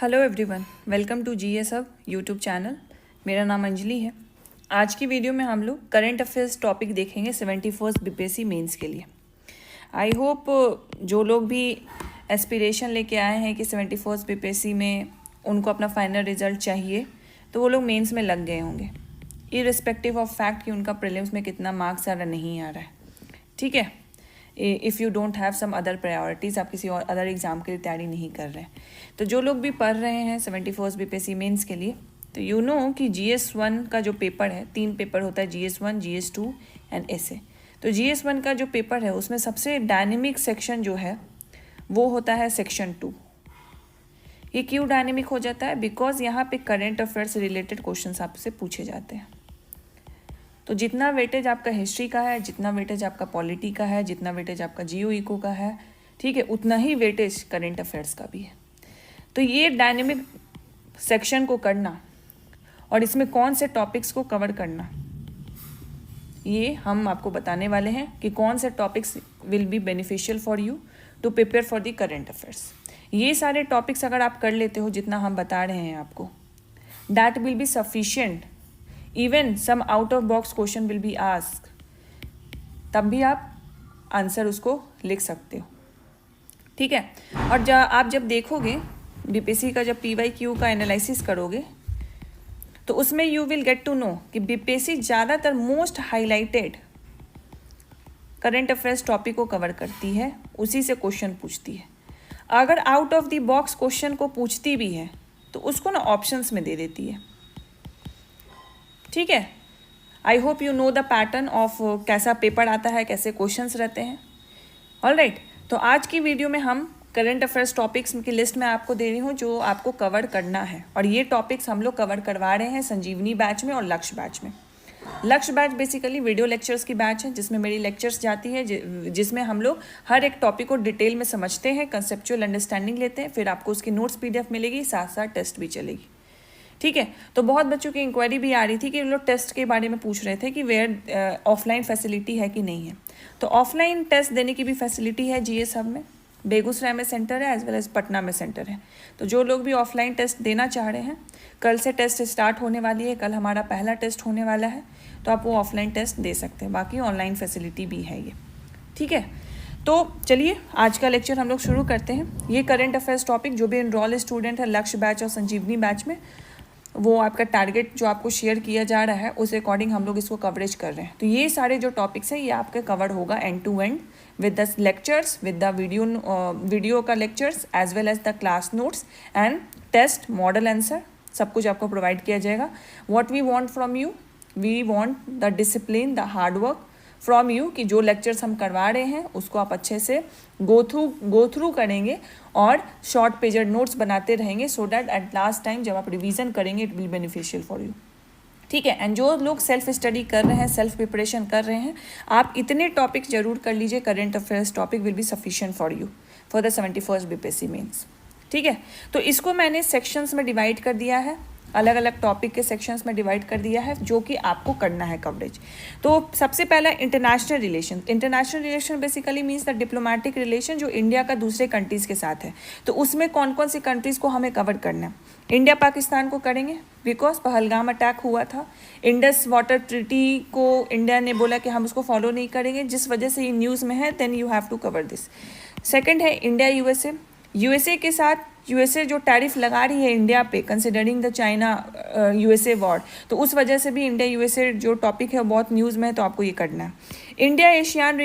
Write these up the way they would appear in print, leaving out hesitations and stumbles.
Hello everyone, welcome to जीए सब YouTube channel. मेरा नाम अंजलि है। आज की वीडियो में हम लोग करंट अफेयर्स टॉपिक देखेंगे 71st बीपीएससी मेंस के लिए। आई होप जो लोग भी एस्पिरेशन लेके आए हैं कि 71st बीपीएससी में उनको अपना फाइनल रिजल्ट चाहिए तो वो लोग मेंस में लग गए होंगे, इररिस्पेक्टिव ऑफ फैक्ट कि उनका प्रीलिम्स में कितना मार्क्स आ रहा नहीं आ रहा है। ठीक है, if you don't have some other priorities, आप किसी और अदर एग्ज़ाम के लिए तैयारी नहीं कर रहे हैं, तो जो लोग भी पढ़ रहे हैं 71st बीपीएससी मेंस के लिए, तो यू नो कि GS1 का जो पेपर है, 3 पेपर होता है, GS1, GS2 एंड ऐसे। तो GS1 का जो पेपर है उसमें सबसे डायनेमिक सेक्शन जो है वो होता है सेक्शन 2। ये क्यों डायनेमिक हो जाता है? बिकॉज यहाँ पे करंट अफेयर से रिलेटेड क्वेश्चंस आपसे पूछे जाते हैं। तो जितना वेटेज आपका हिस्ट्री का है, जितना वेटेज आपका पॉलिटी का है, जितना वेटेज आपका जियो इको का है, ठीक है, उतना ही वेटेज करंट अफेयर्स का भी है। तो ये डायनेमिक सेक्शन को करना और इसमें कौन से टॉपिक्स को कवर करना, ये हम आपको बताने वाले हैं कि कौन से topics will be beneficial for you to prepare for the current affairs. ये सारे टॉपिक्स अगर आप कर लेते हो जितना हम बता रहे हैं आपको, that will be sufficient. Even some out of box question will be ask, तब भी आप आंसर उसको लिख सकते हो। ठीक है, और आप जब देखोगे बीपीएससी का, जब PYQ का एनालिसिस करोगे तो उसमें you will get to know कि बीपीएससी ज़्यादातर most highlighted current affairs topic को कवर करती है, उसी से क्वेश्चन पूछती है। अगर out of the box question को पूछती भी है तो उसको ना ऑप्शंस में दे देती है। ठीक है, I hope you know the pattern of कैसा पेपर आता है, कैसे क्वेश्चंस रहते हैं। ऑलराइट, तो आज की वीडियो में हम करंट अफेयर्स टॉपिक्स की लिस्ट में आपको दे रही हूँ जो आपको कवर करना है, और ये टॉपिक्स हम लोग कवर करवा रहे हैं संजीवनी बैच में और लक्ष्य बैच में। लक्ष्य बैच बेसिकली वीडियो लेक्चर्स की बैच है जिसमें मेरी लेक्चर्स जाती है, जिसमें हम लोग हर एक टॉपिक को डिटेल में समझते हैं, कंसेप्चुअल अंडरस्टैंडिंग लेते हैं, फिर आपको उसकी नोट्स PDF मिलेगी, साथ साथ टेस्ट भी चलेगी। ठीक है, तो बहुत बच्चों की इंक्वायरी भी आ रही थी कि लोग टेस्ट के बारे में पूछ रहे थे कि वेयर ऑफलाइन फैसिलिटी है कि नहीं है। तो ऑफलाइन टेस्ट देने की भी फैसिलिटी है GS हब में। बेगूसराय में सेंटर है एज वेल एज पटना में सेंटर है। तो जो लोग भी ऑफलाइन टेस्ट देना चाह रहे हैं, कल से टेस्ट स्टार्ट होने वाली है, कल हमारा पहला टेस्ट होने वाला है, तो आप वो ऑफलाइन टेस्ट दे सकते हैं। बाकी ऑनलाइन फैसिलिटी भी है ये। ठीक है, तो चलिए आज का लेक्चर हम लोग शुरू करते हैं। ये करंट अफेयर्स टॉपिक जो भी इनरोल स्टूडेंट है लक्ष्य बैच और संजीवनी बैच में, वो आपका टारगेट जो आपको शेयर किया जा रहा है उस अकॉर्डिंग हम लोग इसको कवरेज कर रहे हैं। तो ये सारे जो टॉपिक्स हैं ये आपके कवर होगा end to end with the lectures, with the video का lectures as well as the class notes and test model answer, सब कुछ आपको प्रोवाइड किया जाएगा। What we want from you, we want the discipline, the hard work from you, कि जो lectures हम करवा रहे हैं उसको आप अच्छे से गो थ्रू करेंगे और शॉर्ट पेजर नोट्स बनाते रहेंगे, so that at last time जब आप रिवीजन करेंगे it will beneficial for you. ठीक है, एंड जो लोग सेल्फ स्टडी कर रहे हैं, सेल्फ प्रिपरेशन कर रहे हैं, आप इतने टॉपिक्स जरूर कर लीजिए। Current affairs topic will be sufficient for you for the 71st BPSC mains. ठीक है, तो इसको मैंने सेक्शंस में डिवाइड कर दिया है, अलग अलग टॉपिक के सेक्शंस में डिवाइड कर दिया है जो कि आपको करना है कवरेज। तो सबसे पहला international relation. International relation basically means the diplomatic relation जो इंडिया का दूसरे कंट्रीज़ के साथ है। तो उसमें कौन कौन सी कंट्रीज़ को हमें कवर करना है? इंडिया पाकिस्तान को करेंगे बिकॉज पहलगाम अटैक हुआ था। इंडस वाटर ट्रीटी को इंडिया ने बोला कि हम उसको फॉलो नहीं करेंगे, जिस वजह से ये न्यूज़ में है, then you have to cover this. Second है इंडिया USA के साथ USA जो टैरिफ लगा रही है इंडिया पे considering the China USA war, तो उस वजह से भी इंडिया USA जो टॉपिक है बहुत न्यूज़ में है, तो आपको ये करना है। इंडिया एशियान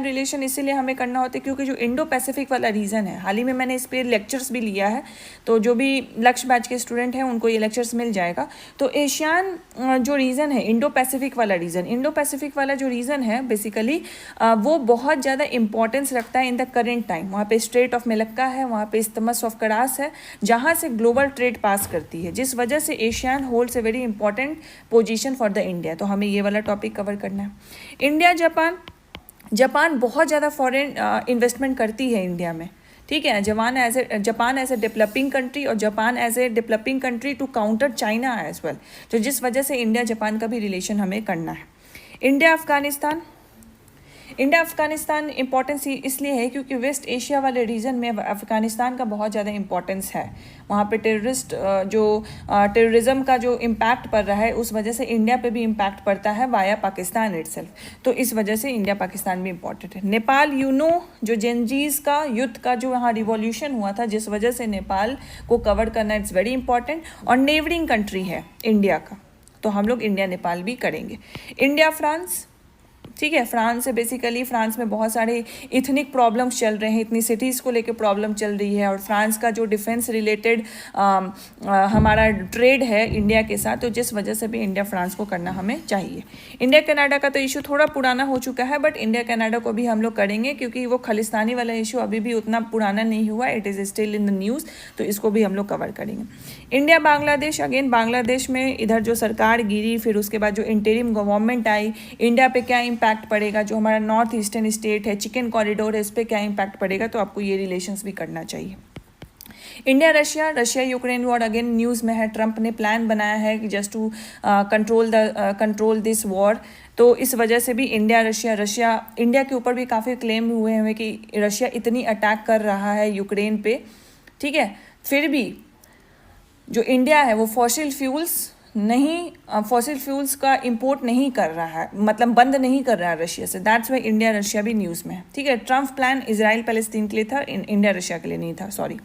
रिलेशन इसीलिए हमें करना होता है क्योंकि जो इंडो पैसिफिक वाला रीजन है, हाल ही में मैंने इस पर लेक्चर्स भी लिया है, तो जो भी लक्ष्य बैच के स्टूडेंट हैं उनको ये लेक्चर्स मिल जाएगा। तो एशियान जो रीजन है, इंडो पैसिफिक वाला जो रीजन है बेसिकली वो बहुत ज़्यादा इंपॉर्टेंस रखता है इन द करेंट टाइम। वहाँ पे स्ट्रेट ऑफ मलक्का है, वहाँ पे इस्तमस ऑफ करास है, जहाँ से ग्लोबल ट्रेड पास करती है, जिस वजह से ASEAN holds a very important position for the India. तो हमें ये वाला टॉपिक कवर करना है। इंडिया जापान बहुत ज़्यादा फॉरेन इन्वेस्टमेंट करती है इंडिया में। ठीक है, Japan as a developing country और Japan as a developing country to counter China as well, तो जिस वजह से इंडिया जापान का भी रिलेशन हमें करना है। इंडिया इंडिया अफगानिस्तान इम्पोर्टेंस इसलिए है क्योंकि वेस्ट एशिया वाले रीजन में अफगानिस्तान का बहुत ज़्यादा इम्पोर्टेंस है। वहाँ पे टेररिज्म का जो इम्पैक्ट पड़ रहा है उस वजह से इंडिया पे भी इम्पैक्ट पड़ता है वाया पाकिस्तान इटसेल्फ। तो इस वजह से इंडिया पाकिस्तान भी इम्पोर्टेंट है। नेपाल जो जेनजीज का युद्ध का जो वहाँ रिवॉल्यूशन हुआ था जिस वजह से नेपाल को कवर करना इट्स वेरी इंपॉर्टेंट। और नेबरिंग कंट्री है इंडिया का, तो हम लोग इंडिया नेपाल भी करेंगे। इंडिया फ्रांस, ठीक है, फ्रांस से बेसिकली फ्रांस में बहुत सारे इथनिक प्रॉब्लम्स चल रहे हैं, इतनी सिटीज़ को लेकर प्रॉब्लम चल रही है, और फ्रांस का जो डिफेंस रिलेटेड हमारा ट्रेड है इंडिया के साथ, तो जिस वजह से भी इंडिया फ्रांस को करना हमें चाहिए। इंडिया कनाडा का तो इशू थोड़ा पुराना हो चुका है, बट इंडिया कनाडा को भी हम लोग करेंगे क्योंकि वो खालिस्तानी वाला इशू अभी भी उतना पुराना नहीं हुआ, it is still in the news, तो इसको भी हम लोग कवर करेंगे। इंडिया बांग्लादेश, अगेन बांग्लादेश में इधर जो सरकार गिरी, फिर उसके बाद जो इंटरिम गवर्नमेंट आई, इंडिया पे क्या इम्पैक्ट पड़ेगा, जो हमारा नॉर्थ ईस्टर्न स्टेट है, चिकन कॉरिडोर है, इस पर क्या इम्पैक्ट पड़ेगा, तो आपको ये रिलेशंस भी करना चाहिए। India Russia Ukraine war, again news में है, ट्रंप ने प्लान बनाया है कि just to control this war, तो इस वजह से भी रशिया इंडिया के ऊपर भी काफ़ी क्लेम हुए हैं कि रशिया इतनी अटैक कर रहा है यूक्रेन पे, ठीक है, फिर भी जो इंडिया है वो फॉसिल फ्यूल्स का इंपोर्ट नहीं कर रहा है, मतलब बंद नहीं कर रहा है रशिया से। दैट्स वाई इंडिया रशिया भी न्यूज़ में है, ठीक है। ट्रम्प प्लान इजराइल पैलेस्टीन के लिए था, इंडिया रशिया के लिए नहीं था, सॉरी।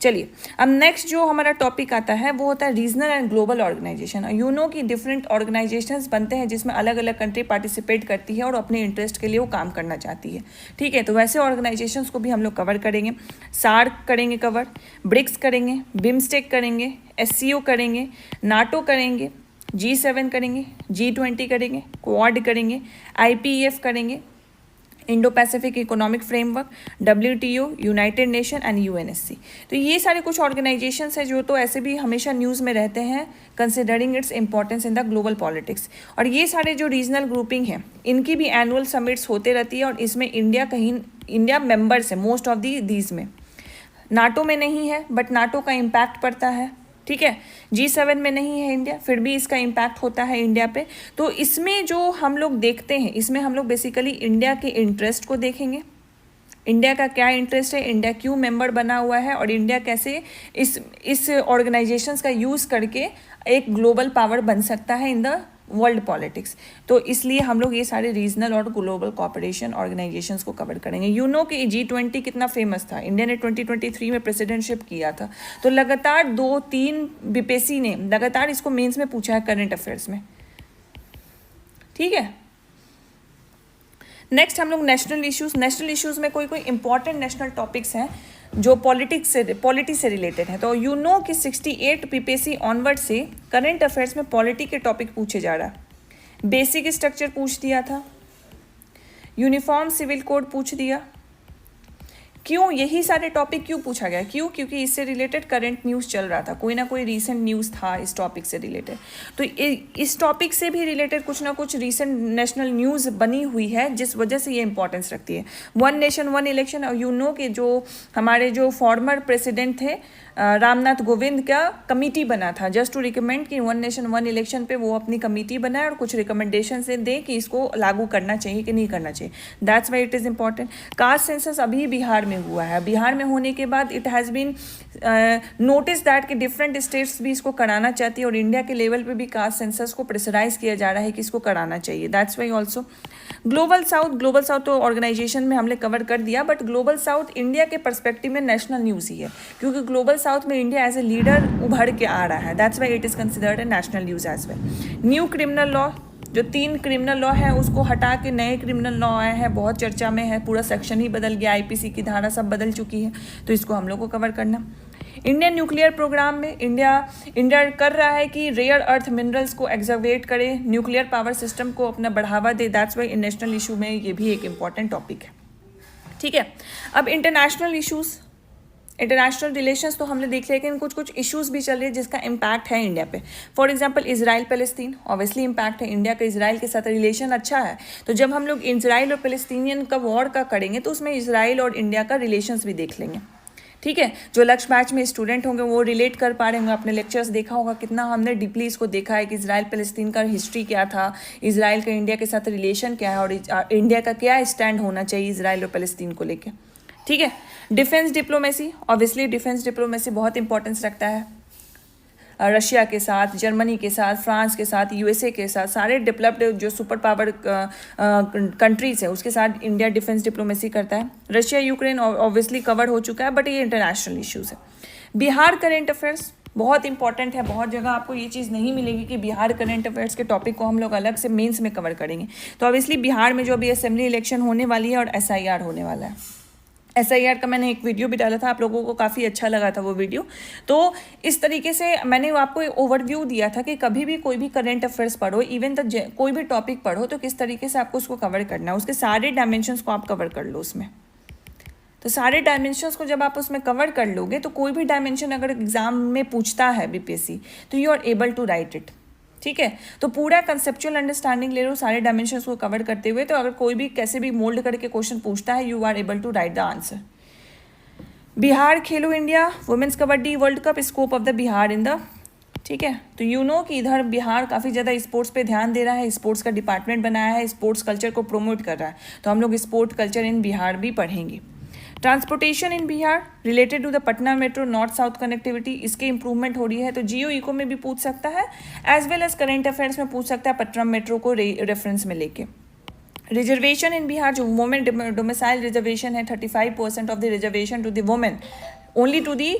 चलिए, अब नेक्स्ट जो हमारा टॉपिक आता है वो होता है regional and global organisation. You know कि डिफरेंट ऑर्गेनाइजेशंस बनते हैं जिसमें अलग अलग कंट्री पार्टिसिपेट करती है और अपने इंटरेस्ट के लिए वो काम करना चाहती है, ठीक है। तो वैसे ऑर्गेनाइजेशंस को भी हम लोग कवर करेंगे। सार्क करेंगे कवर, ब्रिक्स करेंगे, बिम्स्टेक करेंगे, SCO करेंगे, नाटो करेंगे, G7 करेंगे, G20 करेंगे, क्वाड करेंगे, IPEF करेंगे, Indo Pacific economic framework, WTO, United nation and UNSC। तो ये सारे कुछ ऑर्गेनाइजेशंस हैं जो तो ऐसे भी हमेशा न्यूज़ में रहते हैं, considering its importance in the global politics. और ये सारे जो रीजनल ग्रुपिंग हैं इनकी भी एनुअल समिट्स होते रहती है, और इसमें इंडिया मेंबर्स है मोस्ट ऑफ दीज में। नाटो में नहीं है बट नाटो का इम्पैक्ट पड़ता है, ठीक है। G7 में नहीं है इंडिया, फिर भी इसका इम्पैक्ट होता है इंडिया पे। तो इसमें जो हम लोग देखते हैं, इसमें हम लोग बेसिकली इंडिया के इंटरेस्ट को देखेंगे, इंडिया का क्या इंटरेस्ट है, इंडिया क्यों मेंबर बना हुआ है, और इंडिया कैसे इस ऑर्गेनाइजेशंस का यूज़ करके एक ग्लोबल पावर बन सकता है इन द वर्ल्ड पॉलिटिक्स। तो इसलिए हम लोग ये सारे रीजनल और ग्लोबल कोऑपरेशन ऑर्गेनाइजेशंस को कवर करेंगे। यू नो कि G20 कितना फेमस था, इंडिया ने 2023 में प्रेसिडेंटशिप किया था, तो लगातार 2-3 BPSC ने लगातार इसको मेंस में पूछा है करंट अफेयर्स में, ठीक है। नेक्स्ट हम लोग नेशनल इश्यूज़ में कोई इंपॉर्टेंट नेशनल टॉपिक्स हैं जो पॉलिटी से रिलेटेड है। तो यू नो कि 68 BPSC ऑनवर्ड से करंट अफेयर्स में पॉलिटी के टॉपिक पूछे जा रहा है। बेसिक स्ट्रक्चर पूछ दिया था, यूनिफॉर्म सिविल कोड पूछ दिया। क्यों यही सारे टॉपिक क्यों पूछा गया, क्योंकि इससे रिलेटेड करंट न्यूज़ चल रहा था, कोई ना कोई रीसेंट न्यूज़ था इस टॉपिक से रिलेटेड। तो इस टॉपिक से भी रिलेटेड कुछ ना कुछ रीसेंट नेशनल न्यूज़ बनी हुई है जिस वजह से ये इंपॉर्टेंस रखती है। 1 नेशन 1 इलेक्शन, और यू नो कि जो हमारे जो फॉर्मर प्रेसिडेंट थे रामनाथ कोविंद का कमेटी बना था जस्ट टू रिकमेंड कि 1 नेशन 1 इलेक्शन पे वो अपनी कमेटी बनाए और कुछ रिकमेंडेशन से दे कि इसको लागू करना चाहिए कि नहीं करना चाहिए। That's why it is important. Caste census अभी बिहार में हुआ है, बिहार में होने के बाद it has been notice that कि डिफरेंट स्टेट्स भी इसको कराना चाहती है, और इंडिया के लेवल पे भी कास्ट सेंसस को प्रेशराइज किया जा रहा है कि इसको कराना चाहिए। That's why also global south तो ऑर्गेनाइजेशन में हमने कवर कर दिया, बट ग्लोबल साउथ इंडिया के पर्सपेक्टिव में नेशनल न्यूज़ ही है, क्योंकि ग्लोबल साउथ में इंडिया एज ए लीडर उभर के आ रहा है। That's why it is considered a national news as well. New criminal law, जो 3 क्रिमिनल लॉ है उसको हटा के नए क्रिमिनल लॉ आए हैं, बहुत चर्चा में है, पूरा सेक्शन ही बदल गया, IPC की धारा सब बदल चुकी है, तो इसको हम लोग को कवर करना। इंडियन न्यूक्लियर प्रोग्राम में इंडिया कर रहा है कि रेयर अर्थ मिनरल्स को एक्सर्वेट करे, न्यूक्लियर पावर सिस्टम को अपना बढ़ावा दे। दैट्स वाई नेशनल इशू में ये भी एक इम्पॉर्टेंट टॉपिक है, ठीक है। अब इंटरनेशनल इशूज़, इंटरनेशनल रिलेशंस तो हमने देख लिया, लेकिन कुछ इश्यूज़ भी चल रहे हैं जिसका इम्पैक्ट है इंडिया पे। For example Israel Palestine, obviously impact है, इंडिया का इजराइल के साथ रिलेशन अच्छा है, तो जब हम लोग इजराइल और पैलेस्टीनियन का वॉर का करेंगे तो उसमें इजराइल और इंडिया का रिलेशंस भी देख लेंगे, ठीक है, जो लक्ष्य बैच में स्टूडेंट होंगे वो रिलेट कर पा रहे होंगे, अपने लेक्चर्स देखा होगा, कितना हमने डीपली इसको देखा है कि इजराइल पैलेस्टीन का हिस्ट्री क्या था, इजराइल का इंडिया के साथ रिलेशन क्या है और इंडिया का क्या स्टैंड होना चाहिए इजराइल और पैलेस्टीन को लेकर। ठीक है, defence diplomacy, obviously defence diplomacy बहुत इंपॉर्टेंस रखता है। रशिया के साथ, जर्मनी के साथ, फ्रांस के साथ, यूएसए के साथ, सारे डेवलप्ड जो सुपर पावर कंट्रीज है उसके साथ इंडिया डिफेंस डिप्लोमेसी करता है। रशिया यूक्रेन ऑब्वियसली कवर हो चुका है, बट ये इंटरनेशनल इश्यूज है। बिहार करेंट अफेयर्स बहुत इंपॉर्टेंट है, बहुत जगह आपको ये चीज़ नहीं मिलेगी कि बिहार करंट अफेयर्स के टॉपिक को हम लोग अलग से मेंस में कवर करेंगे। तो ऑब्वियसली बिहार में जो अभी असेंबली इलेक्शन होने वाली है और एसआईआर होने वाला है, एसआईआर का मैंने एक वीडियो भी डाला था, आप लोगों को काफ़ी अच्छा लगा था वो वीडियो। तो इस तरीके से मैंने आपको एक ओवरव्यू दिया था कि कभी भी कोई भी करंट अफेयर्स पढ़ो, इवन कोई भी टॉपिक पढ़ो, तो किस तरीके से आपको उसको कवर करना है, उसके सारे डायमेंशंस को आप कवर कर लो उसमें। तो सारे डायमेंशंस को जब आप उसमें कवर कर लोगे तो कोई भी डायमेंशन अगर एग्जाम में पूछता है बीपीएससी तो you are able to write it. ठीक है, तो पूरा कंसेप्चुअल अंडरस्टैंडिंग ले लो सारे डायमेंशंस को कवर करते हुए, तो अगर कोई भी कैसे भी मोल्ड करके क्वेश्चन पूछता है you are able to write the answer. Bihar खेलो India women's kabaddi world cup, scope of the Bihar in the, ठीक है, तो यू नो कि इधर बिहार काफ़ी ज़्यादा स्पोर्ट्स पे ध्यान दे रहा है, स्पोर्ट्स का डिपार्टमेंट बनाया है, स्पोर्ट्स कल्चर को प्रमोट कर रहा है, तो हम लोग स्पोर्ट कल्चर इन बिहार भी पढ़ेंगे। Transportation in Bihar related to the Patna metro north south connectivity, इसके इंप्रूवमेंट हो रही है, तो जियो इको में भी पूछ सकता है, as well as current affairs में पूछ सकता है पटना मेट्रो को रेफरेंस में लेके। रिजर्वेशन इन बिहार, जो वुमेन डोमिसाइल रिजर्वेशन है, 35% of the reservation to the women, only to the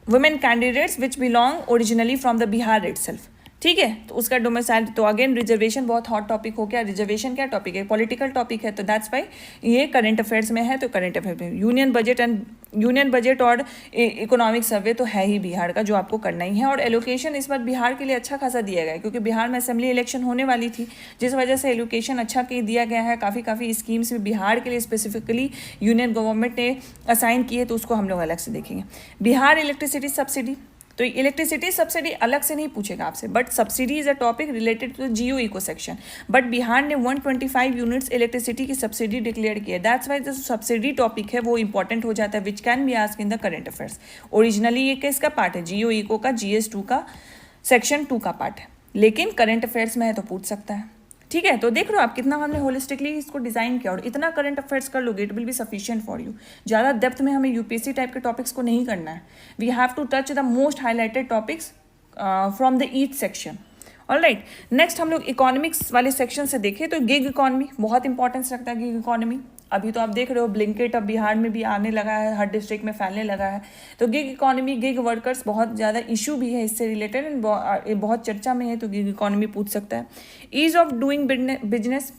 women candidates which belong originally from the Bihar itself. ठीक है, तो उसका डोमिसाइल, तो अगेन रिजर्वेशन बहुत हॉट टॉपिक हो गया। रिजर्वेशन क्या टॉपिक है, पॉलिटिकल टॉपिक है, तो दैट्स वाई ये करंट अफेयर्स में है, तो करंट अफेयर में यूनियन बजट और इकोनॉमिक सर्वे तो है ही बिहार का, जो आपको करना ही है। और एलोकेशन इस बार बिहार के लिए अच्छा खासा दिया गया है, क्योंकि बिहार में असेंबली इलेक्शन होने वाली थी, जिस वजह से एलोकेशन अच्छा दिया गया है। काफ़ी स्कीम्स भी बिहार के लिए स्पेसिफिकली यूनियन गवर्नमेंट ने असाइन की है, तो उसको हम लोग अलग से देखेंगे। बिहार इलेक्ट्रिसिटी सब्सिडी, तो इलेक्ट्रिसिटी सब्सिडी अलग से नहीं पूछेगा आपसे, but subsidy is a topic related to geo eco section. But Bihar ने 125 यूनिट्स इलेक्ट्रिसिटी की सब्सिडी डिक्लेयर की है, दैट्स वाई जो सब्सिडी टॉपिक है वो इंपॉर्टेंट हो जाता है, which can be asked in the current affairs. Originally ये किसका पार्ट है, जियो इको का, GS2 का सेक्शन 2 का पार्ट है, लेकिन करंट अफेयर्स में है तो पूछ सकता है। ठीक है, तो देख लो आप कितना हमने होलिस्टिकली इसको डिज़ाइन किया, और इतना करंट अफेयर्स कर लोगे it will be sufficient for you. ज़्यादा डेप्थ में हमें यूपीएससी टाइप के टॉपिक्स को नहीं करना है, we have to touch the most highlighted topics from the each section. Alright, next हम लोग इकोनॉमिक्स वाले सेक्शन से देखें तो गिग इकॉनमी बहुत इंपॉर्टेंस रखता है। गिग इकॉनमी अभी तो आप देख रहे हो ब्लिंकिट अब बिहार में भी आने लगा है, हर डिस्ट्रिक्ट में फैलने लगा है, तो गिग इकॉनमी, गिग वर्कर्स बहुत ज़्यादा इशू भी है इससे रिलेटेड, बहुत चर्चा में है, तो गिग इकॉनमी पूछ सकता है। Ease of doing business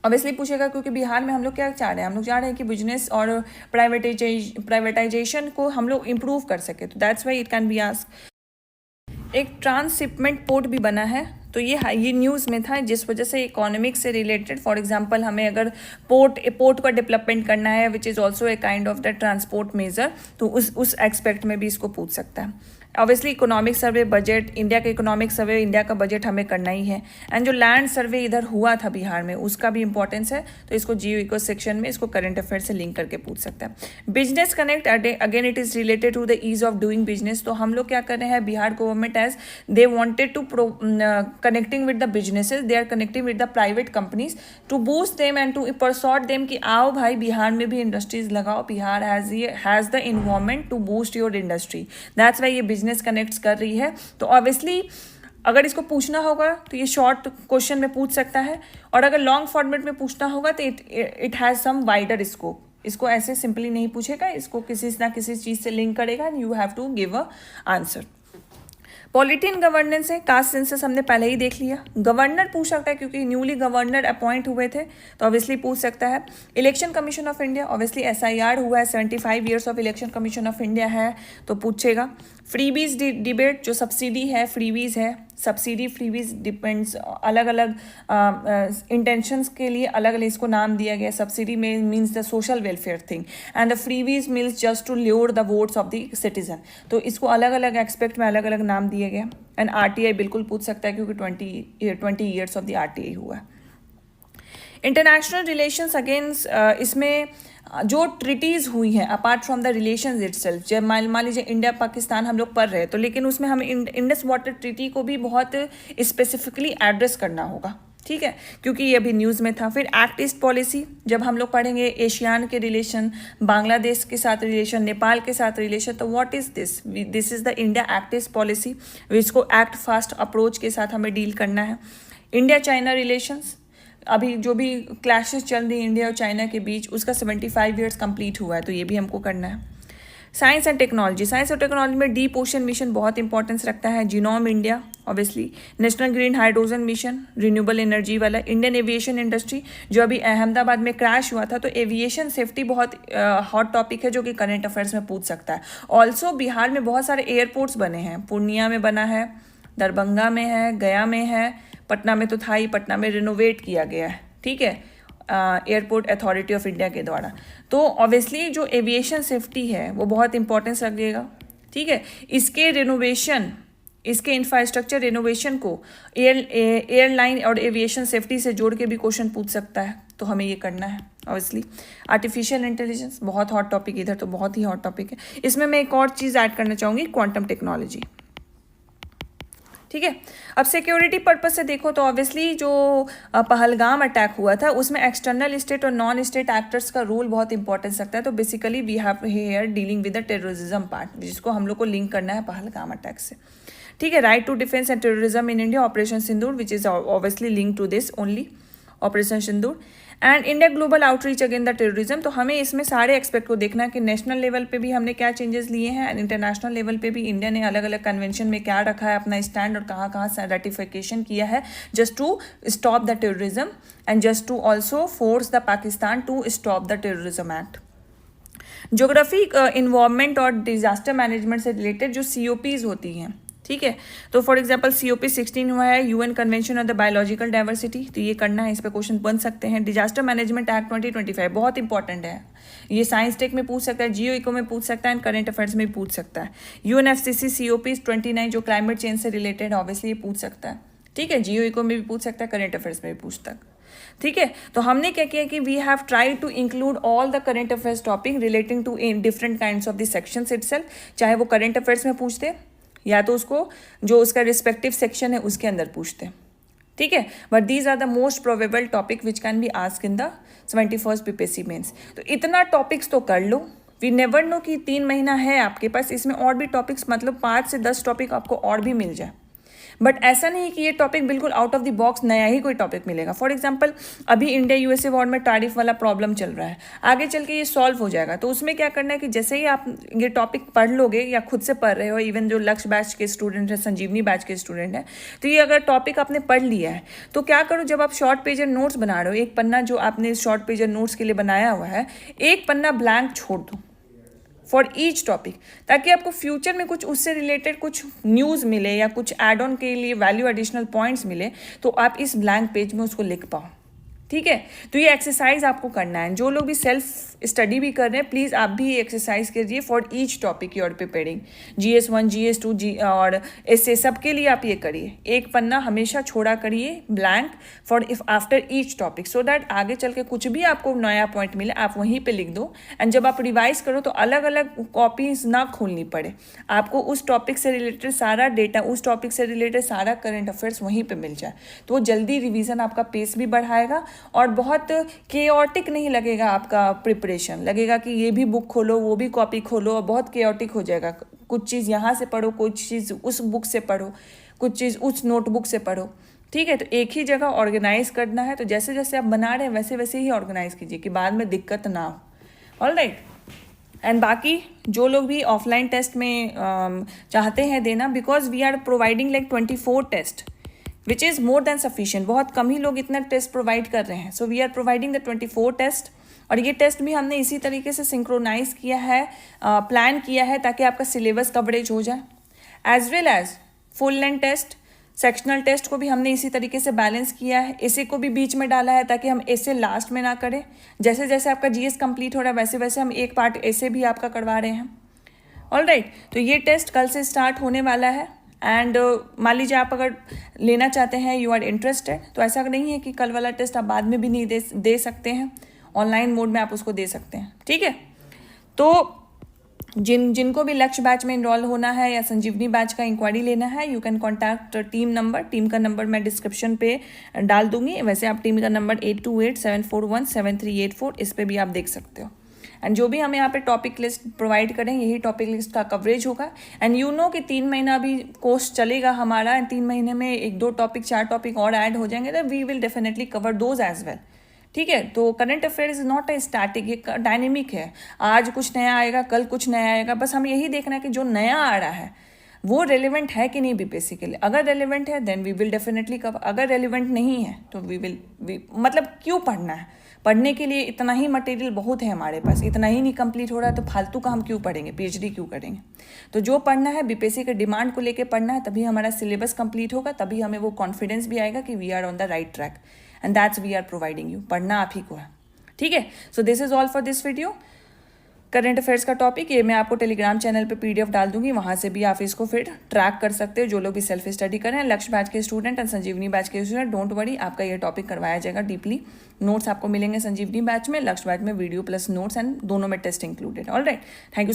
obviously पूछेगा, क्योंकि बिहार में हम लोग क्या चाह रहे हैं, हम लोग चाह रहे हैं कि बिजनेस और प्राइवेटाइजेशन को हम लोग इम्प्रूव कर सके, तो that's why it can be asked. एक ट्रांसशिपमेंट पोर्ट भी बना है, तो ये न्यूज़ में था, जिस वजह से इकोनॉमिक्स से रिलेटेड, फॉर एग्जांपल हमें अगर पोर्ट का डेवलपमेंट करना है which is also a kind of the transport major, तो उस एक्सपेक्ट में भी इसको पूछ सकता है। Obviously economic survey budget, India का इकोनॉमिक सर्वे, इंडिया का बजट हमें करना ही है। एंड जो लैंड सर्वे इधर हुआ था बिहार में, उसका भी इंपॉर्टेंस है, तो इसको जियो इको सेक्शन में इसको करंट अफेयर से लिंक करके पूछ सकता है। Business connect, again it is related to the ease of doing business, तो हम लोग क्या कर रहे हैं, Bihar government as they wanted to connecting with the businesses, they are connecting with the private companies to boost them and to persuade them कि आओ भाई बिहार में भी इंडस्ट्रीज लगाओ, Bihar has the environment to boost your industry, that's why ये business connects कर रही है। तो ऑब्वियसली अगर इसको पूछना होगा तो ये शॉर्ट क्वेश्चन में पूछ सकता है, और अगर लॉन्ग फॉर्मेट में पूछना होगा तो it has some wider scope, इसको ऐसे सिंपली नहीं पूछेगा, इसको किसी ना किसी चीज़ से लिंक करेगा, and you have to give a answer. Polity and governance है, कास्ट सेंसस हमने पहले ही देख लिया। गवर्नर पूछ सकता है, क्योंकि न्यूली गवर्नर अपॉइंट हुए थे, तो ऑब्वियसली पूछ सकता है। Election commission of India, obviously SIR हुआ है, 75 years of election commission of India है, तो पूछेगा। फ्रीबीज डिबेट, जो सब्सिडी है, फ्रीबीज है, सब्सिडी फ्रीबीज डिपेंड्स, अलग अलग इंटेंशंस के लिए अलग अलग इसको नाम दिया गया। सब्सिडी में means the social welfare thing, and the freebies means just to lure the votes of the citizen, तो इसको अलग अलग एक्सपेक्ट में अलग अलग नाम दिया गया। एंड RTI बिल्कुल पूछ सकता है, क्योंकि 20 ईयर्स ऑफ द RTI हुआ है। इंटरनेशनल रिलेशंस, अगेन इसमें जो ट्रिटीज़ हुई हैं apart from the relations itself, जब मान लीजिए इंडिया पाकिस्तान हम लोग पढ़ रहे हैं तो लेकिन उसमें हमें इंडस वाटर ट्रीटी को भी बहुत स्पेसिफिकली एड्रेस करना होगा, ठीक है, क्योंकि ये अभी न्यूज़ में था। फिर एक्ट ईस्ट पॉलिसी, जब हम लोग पढ़ेंगे एशियान के रिलेशन, बांग्लादेश के साथ रिलेशन, नेपाल के साथ रिलेशन, तो what is this, this is the India act east policy, इसको एक्ट फास्ट अप्रोच के साथ हमें डील करना है। इंडिया चाइना रिलेशंस, अभी जो भी क्लैशेस चल रही है इंडिया और चाइना के बीच, उसका 75 ईयर्स कंप्लीट हुआ है, तो ये भी हमको करना है। साइंस एंड टेक्नोलॉजी, साइंस और टेक्नोलॉजी में डीप ओशन मिशन बहुत इंपॉर्टेंस रखता है। Genome India obviously, national green hydrogen mission, renewable energy वाला, इंडियन एविएशन इंडस्ट्री, जो अभी अहमदाबाद में क्रैश हुआ था, तो एविएशन सेफ्टी बहुत हॉट टॉपिक है जो कि करंट अफेयर्स में पूछ सकता है। ऑल्सो बिहार में बहुत सारे एयरपोर्ट्स बने हैं, पूर्णिया में बना है, दरभंगा में है, गया में है, पटना में तो था ही, पटना में रिनोवेट किया गया है, ठीक है, एयरपोर्ट अथॉरिटी ऑफ इंडिया के द्वारा। तो ऑब्वियसली जो एविएशन सेफ्टी है वो बहुत इंपॉर्टेंस रखेगा, ठीक है। इसके रिनोवेशन, इसके इंफ्रास्ट्रक्चर रिनोवेशन को एयरलाइन और एविएशन सेफ्टी से जोड़ के भी क्वेश्चन पूछ सकता है, तो हमें ये करना है ऑब्वियसली। आर्टिफिशियल इंटेलिजेंस बहुत हॉट टॉपिक, इधर तो बहुत ही हॉट टॉपिक है। इसमें मैं एक और चीज़ ऐड करना चाहूँगी, क्वांटम टेक्नोलॉजी, ठीक है। अब सिक्योरिटी पर्पज से देखो तो ऑब्वियसली जो पहलगाम अटैक हुआ था उसमें एक्सटर्नल स्टेट और नॉन स्टेट एक्टर्स का रोल बहुत इंपॉर्टेंस रखता है। तो basically we have here dealing with the terrorism part, जिसको हम लोग को लिंक करना है पहलगाम अटैक से, ठीक है। Right to defence and terrorism in India, operation Sindoor, which is obviously link to this only, operation Sindoor. And India global outreach again the terrorism, तो हमें इसमें सारे एक्सपेक्ट को देखना है कि नेशनल लेवल पे भी हमने क्या चेंजेस लिए हैं एंड इंटरनेशनल लेवल पे भी इंडिया ने अलग अलग कन्वेंशन में क्या रखा है अपना स्टैंड और कहाँ कहाँ से रेटिफिकेशन किया है, just to stop the terrorism and just to also force the Pakistan to stop the terrorism act. Geographic environment और डिजास्टर मैनेजमेंट से रिलेटेड जो COPs होती हैं, ठीक है, तो फॉर एग्जांपल COP 16 हुआ है, UN convention on the biological diversity, तो ये करना है, इस पर क्वेश्चन बन सकते हैं। डिजास्टर मैनेजमेंट एक्ट 2025 बहुत इंपॉर्टेंट है, ये साइंस टेक में पूछ सकता है, जियो इको में पूछ सकता है एंड करंट अफेयर्स में पूछ सकता है। UNFCCC COP 29 जो क्लाइमेट चेंज से रिलेटेड है, ऑब्वियसली ये पूछ सकता है, ठीक है, जियो इको में भी पूछ सकता है, करंट अफेयर्स में भी पूछता है, ठीक है। तो हमने क्या किया कि we have try to include all the current affairs topic relating to in different kinds of the sections itself, चाहे वो करंट अफेयर्स में पूछते या तो उसको जो उसका रिस्पेक्टिव सेक्शन है उसके अंदर पूछते, ठीक है। But these are the most probable topic which can be ask in the 71st BPSC mains. तो इतना टॉपिक्स तो कर लो, वी नेवर नो कि 3 महीना है आपके पास, इसमें और भी टॉपिक्स, मतलब 5 से 10 टॉपिक आपको और भी मिल जाए। बट ऐसा नहीं कि ये टॉपिक बिल्कुल आउट ऑफ द बॉक्स नया ही कोई टॉपिक मिलेगा। फॉर एग्जांपल अभी इंडिया USA वॉर में टैरिफ वाला प्रॉब्लम चल रहा है, आगे चल के ये सॉल्व हो जाएगा। तो उसमें क्या करना है कि जैसे ही आप ये टॉपिक पढ़ लोगे या खुद से पढ़ रहे हो, इवन जो लक्ष्य बैच के स्टूडेंट है, संजीवनी बैच के स्टूडेंट है, तो ये अगर टॉपिक आपने पढ़ लिया है तो क्या करो, जब आप शॉर्ट पेजर नोट्स बना रहे हो, एक पन्ना जो आपने शॉर्ट पेजर नोट्स के लिए बनाया हुआ है, एक पन्ना ब्लैंक छोड़ दो फॉर ईच टॉपिक, ताकि आपको फ्यूचर में कुछ उससे रिलेटेड कुछ न्यूज़ मिले या कुछ एड ऑन के लिए वैल्यू एडिशनल पॉइंट्स मिले, तो आप इस ब्लैंक पेज में उसको लिख पाओ, ठीक है। तो ये एक्सरसाइज आपको करना है। जो लोग भी सेल्फ स्टडी भी कर रहे हैं, प्लीज़ आप भी एक्सरसाइज कीजिए for each topic you are preparing, GS1 GS2 और ऐसे सबके लिए आप ये करिए, एक पन्ना हमेशा छोड़ा करिए blank for if after each topic, so that आगे चल के कुछ भी आपको नया पॉइंट मिले आप वहीं पे लिख दो। एंड जब आप रिवाइज करो तो अलग अलग कॉपीज ना खोलनी पड़े, आपको उस टॉपिक से रिलेटेड सारा डेटा, उस टॉपिक से रिलेटेड सारा करंट अफेयर्स वहीं पर मिल जाए, तो वो जल्दी रिविजन आपका पेस भी बढ़ाएगा और बहुत केओटिक नहीं लगेगा आपका प्रिपरेशन, लगेगा कि ये भी बुक खोलो वो भी कॉपी खोलो और बहुत केओटिक हो जाएगा। कुछ चीज़ यहाँ से पढ़ो, कुछ चीज़ उस बुक से पढ़ो, कुछ चीज़ उस नोटबुक से पढ़ो, ठीक है। तो एक ही जगह ऑर्गेनाइज करना है, तो जैसे जैसे आप बना रहे हैं वैसे वैसे ही ऑर्गेनाइज कीजिए कि बाद में दिक्कत ना हो। ऑलराइट, एंड बाकी जो लोग भी ऑफलाइन टेस्ट में चाहते हैं देना, because we are providing like 24 test which is more than sufficient, बहुत कम ही लोग इतना टेस्ट प्रोवाइड कर रहे हैं। So we are providing the 24 test, और ये टेस्ट भी हमने इसी तरीके से सिंक्रोनाइज किया है, प्लान किया है, ताकि आपका सिलेबस कवरेज हो जाए, as well as full length test, sectional test को भी हमने इसी तरीके से बैलेंस किया है। ऐसे को भी बीच में डाला है ताकि हम ऐसे लास्ट में ना करें, जैसे जैसे आपका GS कंप्लीट हो रहा है वैसे वैसे हम एक पार्ट ऐसे भी आपका करवा रहे हैं। ऑलराइट, तो ये टेस्ट कल से स्टार्ट होने वाला है। एंड मान लीजिए आप अगर लेना चाहते हैं, यू आर इंटरेस्टेड, तो ऐसा नहीं है कि कल वाला टेस्ट आप बाद में भी नहीं दे सकते हैं। ऑनलाइन मोड में आप उसको दे सकते हैं, ठीक है। तो जिनको भी लक्ष्य बैच में इनरोल होना है या संजीवनी बैच का इंक्वायरी लेना है, यू कैन कॉन्टैक्ट टीम का नंबर मैं डिस्क्रिप्शन पे डाल दूंगी। वैसे आप टीम का नंबर 8287417384, इस पे भी आप देख सकते हो। एंड जो भी हम यहाँ पे टॉपिक लिस्ट प्रोवाइड करें, यही टॉपिक लिस्ट का कवरेज होगा। एंड यू नो कि 3 महीना अभी कोर्स चलेगा हमारा, एंड 3 महीने में 1-2 टॉपिक 4 टॉपिक और ऐड हो जाएंगे, तो we will definitely cover those as well, ठीक है। तो current affair is not a static, ये डायनेमिक है। आज कुछ नया आएगा, कल कुछ नया आएगा, बस हम यही देखना है कि जो नया आ रहा है वो रेलिवेंट है कि नहीं बीपीएससी के लिए। अगर रेलिवेंट है then we will definitely cover, अगर रेलिवेंट नहीं है तो मतलब क्यों पढ़ना है। पढ़ने के लिए इतना ही मटेरियल बहुत है हमारे पास, इतना ही नहीं कंप्लीट हो रहा है तो फालतू का हम क्यों पढ़ेंगे, पीएचडी क्यों करेंगे। तो जो पढ़ना है बीपीएससी के डिमांड को लेकर पढ़ना है, तभी हमारा सिलेबस कंप्लीट होगा, तभी हमें वो कॉन्फिडेंस भी आएगा कि we are on the right track, and that's we are providing you. पढ़ना आप ही को है, ठीक है। So this is all for this video. Current affairs का टॉपिक ये मैं आपको टेलीग्राम चैनल पे पीडीएफ डाल दूंगी, वहां से भी आप इसको फिर ट्रैक कर सकते हो। जो लोग भी सेल्फ स्टडी करें, लक्ष्य बैच के स्टूडेंट एंड संजीवनी बैच के स्टूडेंट, डोंट वरी, आपका ये टॉपिक करवाया जाएगा डीपली। नोट्स आपको मिलेंगे संजीवनी बैच में, लक्ष्य बैच में वीडियो प्लस नोट्स, एंड दोनों में test included. Alright, thank you.